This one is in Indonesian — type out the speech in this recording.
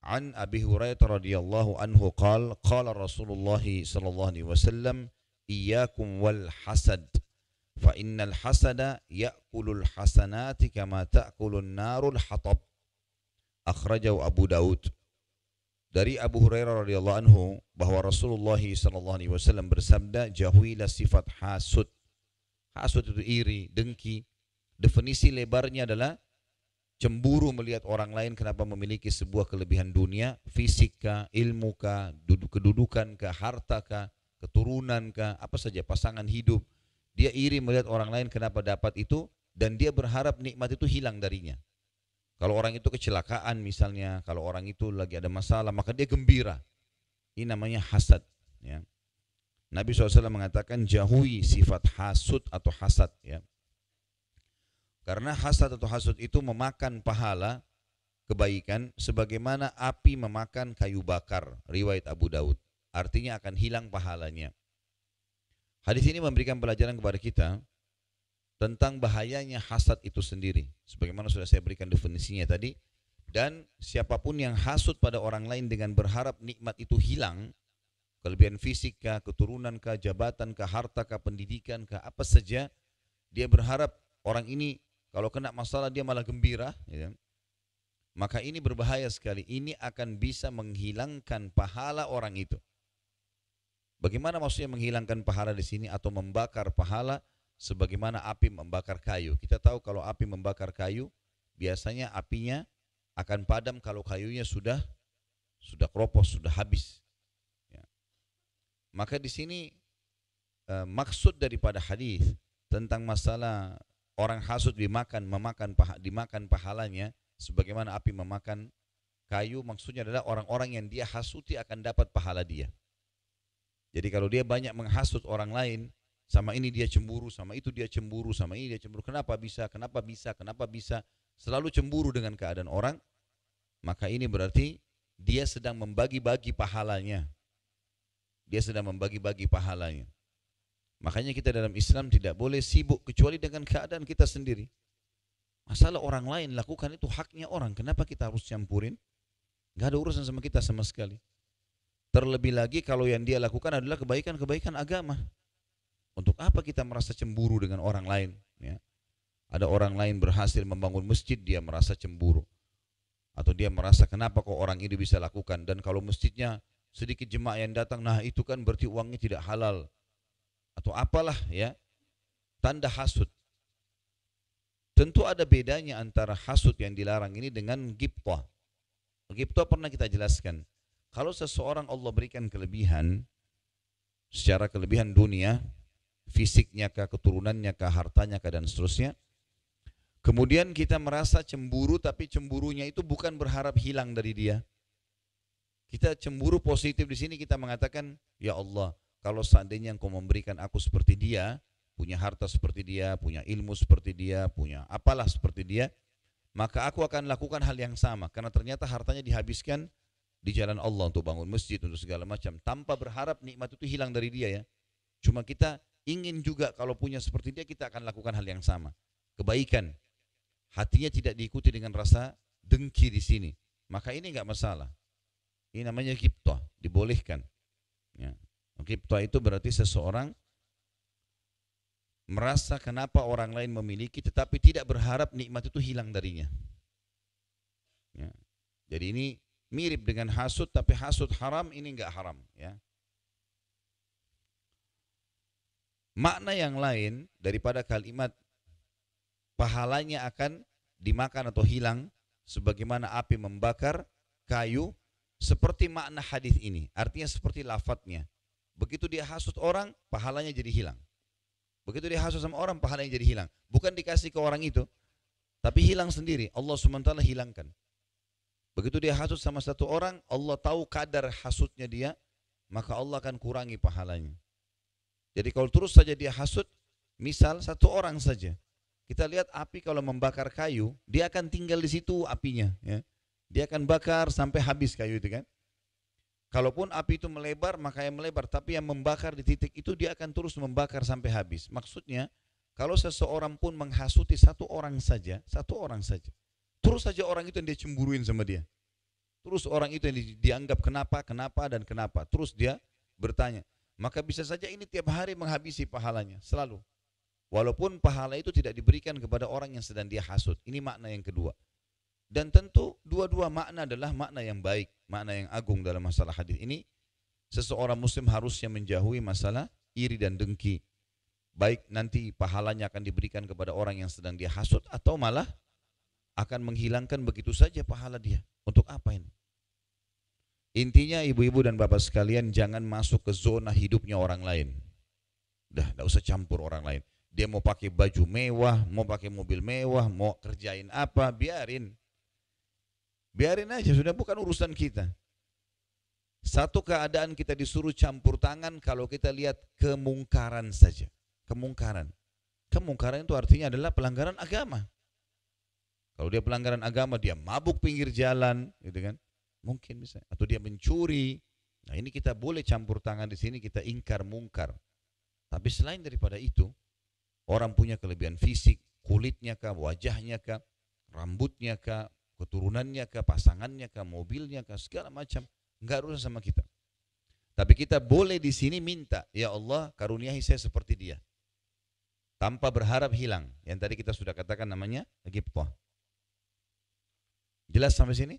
An Abi Hurairah radhiyallahu anhu qala Rasulullah sallallahu alaihi wasallam, iyyakum wal hasad, fa innal hasada ya'kulul hasanati kama ta'kulun narul hatab. Akhrajahu Abu Daud. Dari Abu Hurairah radhiyallahu anhu bahwa Rasulullah sallallahu alaihi wasallam bersabda, jauhilah sifat hasud. Hasud itu iri, dengki. Definisi lebarnya adalah cemburu melihat orang lain kenapa memiliki sebuah kelebihan dunia, fisik kah, ilmu kah, kedudukan kah, harta kah, keturunan kah, apa saja, pasangan hidup. Dia iri melihat orang lain kenapa dapat itu, dan dia berharap nikmat itu hilang darinya. Kalau orang itu kecelakaan misalnya, kalau orang itu lagi ada masalah, maka dia gembira. Ini namanya hasad. Ya. Nabi SAW mengatakan jauhi sifat hasud atau hasad. Ya. Karena hasad atau hasud itu memakan pahala kebaikan sebagaimana api memakan kayu bakar. Riwayat Abu Daud. Artinya akan hilang pahalanya. Hadis ini memberikan pelajaran kepada kita tentang bahayanya hasad itu sendiri. Sebagaimana sudah saya berikan definisinya tadi. Dan siapapun yang hasud pada orang lain dengan berharap nikmat itu hilang, kelebihan fisik kah, keturunan kah, jabatan kah, harta kah, pendidikan kah, apa saja, dia berharap orang ini kalau kena masalah dia malah gembira, ya, maka ini berbahaya sekali. Ini akan bisa menghilangkan pahala orang itu. Bagaimana maksudnya menghilangkan pahala di sini atau membakar pahala? Sebagaimana api membakar kayu. Kita tahu kalau api membakar kayu, biasanya apinya akan padam kalau kayunya sudah keropos, sudah habis. Ya. Maka di sini maksud daripada hadis tentang masalah orang hasud dimakan pahalanya sebagaimana api memakan kayu, maksudnya adalah orang-orang yang dia hasuti akan dapat pahala dia. Jadi kalau dia banyak menghasut orang lain, sama ini dia cemburu, sama itu dia cemburu, sama ini dia cemburu, kenapa bisa, selalu cemburu dengan keadaan orang, maka ini berarti dia sedang membagi-bagi pahalanya. Dia sedang membagi-bagi pahalanya. Makanya kita dalam Islam tidak boleh sibuk kecuali dengan keadaan kita sendiri. Masalah orang lain lakukan itu haknya orang. Kenapa kita harus campurin? Gak ada urusan sama kita sama sekali. Terlebih lagi kalau yang dia lakukan adalah kebaikan-kebaikan agama. Untuk apa kita merasa cemburu dengan orang lain? Ya. Ada orang lain berhasil membangun masjid, dia merasa cemburu. Atau dia merasa kenapa kok orang ini bisa lakukan. Dan kalau masjidnya sedikit jemaah yang datang, nah itu kan berarti uangnya tidak halal. Atau apalah ya, tanda hasud. Tentu ada bedanya antara hasud yang dilarang ini dengan ghibthah. Ghibthah pernah kita jelaskan. Kalau seseorang Allah berikan kelebihan, secara kelebihan dunia, fisiknya kah, keturunannya kah, hartanya kah, dan seterusnya, kemudian kita merasa cemburu, tapi cemburunya itu bukan berharap hilang dari dia. Kita cemburu positif di sini, kita mengatakan, ya Allah, kalau seandainya Engkau memberikan aku seperti dia, punya harta seperti dia, punya ilmu seperti dia, punya apalah seperti dia, maka aku akan lakukan hal yang sama. Karena ternyata hartanya dihabiskan di jalan Allah untuk bangun masjid, untuk segala macam, tanpa berharap nikmat itu hilang dari dia ya. Cuma kita ingin juga kalau punya seperti dia, kita akan lakukan hal yang sama. Kebaikan. Hatinya tidak diikuti dengan rasa dengki di sini. Maka ini enggak masalah. Ini namanya ghibthah, dibolehkan. Ya. Ghibthah itu berarti seseorang merasa kenapa orang lain memiliki tetapi tidak berharap nikmat itu hilang darinya. Ya. Jadi ini mirip dengan hasud, tapi hasud haram, ini enggak haram. Ya. Makna yang lain daripada kalimat pahalanya akan dimakan atau hilang sebagaimana api membakar kayu, seperti makna hadis ini. Artinya seperti lafadznya. Begitu dia hasut orang, pahalanya jadi hilang. Begitu dia hasut sama orang, pahalanya jadi hilang. Bukan dikasih ke orang itu, tapi hilang sendiri. Allah SWT hilangkan. Begitu dia hasut sama satu orang, Allah tahu kadar hasutnya dia, maka Allah akan kurangi pahalanya. Jadi kalau terus saja dia hasut, misal satu orang saja, kita lihat api kalau membakar kayu, dia akan tinggal di situ apinya. Ya. Dia akan bakar sampai habis kayu itu kan. Kalaupun api itu melebar, maka yang melebar. Tapi yang membakar di titik itu, dia akan terus membakar sampai habis. Maksudnya, kalau seseorang pun menghasuti satu orang saja, terus saja orang itu yang dia cemburuin sama dia. Terus orang itu yang dianggap kenapa, dan kenapa. Terus dia bertanya. Maka bisa saja ini tiap hari menghabisi pahalanya, selalu. Walaupun pahala itu tidak diberikan kepada orang yang sedang dia hasut. Ini makna yang kedua. Dan tentu dua-dua makna adalah makna yang baik, makna yang agung dalam masalah hadis ini. Seseorang muslim harusnya menjauhi masalah iri dan dengki. Baik nanti pahalanya akan diberikan kepada orang yang sedang dia hasut atau malah akan menghilangkan begitu saja pahala dia. Untuk apa ini? Intinya ibu-ibu dan bapak sekalian, jangan masuk ke zona hidupnya orang lain. Dah, tidak usah campur orang lain. Dia mau pakai baju mewah, mau pakai mobil mewah, mau kerjain apa, biarin. Biarin aja, sudah bukan urusan kita. Satu keadaan kita disuruh campur tangan kalau kita lihat kemungkaran saja. Kemungkaran. Kemungkaran itu artinya adalah pelanggaran agama. Kalau dia pelanggaran agama, dia mabuk pinggir jalan, gitu kan? Mungkin bisa. Atau dia mencuri. Nah, ini kita boleh campur tangan di sini, kita ingkar mungkar. Tapi selain daripada itu, orang punya kelebihan fisik, kulitnya kah, wajahnya kah, rambutnya kah, keturunannya kah, pasangannya kah, mobilnya kah, segala macam, enggak urusan sama kita. Tapi kita boleh di sini minta, ya Allah karuniai saya seperti dia. Tanpa berharap hilang. Yang tadi kita sudah katakan namanya ghibthah. Jelas sampai sini?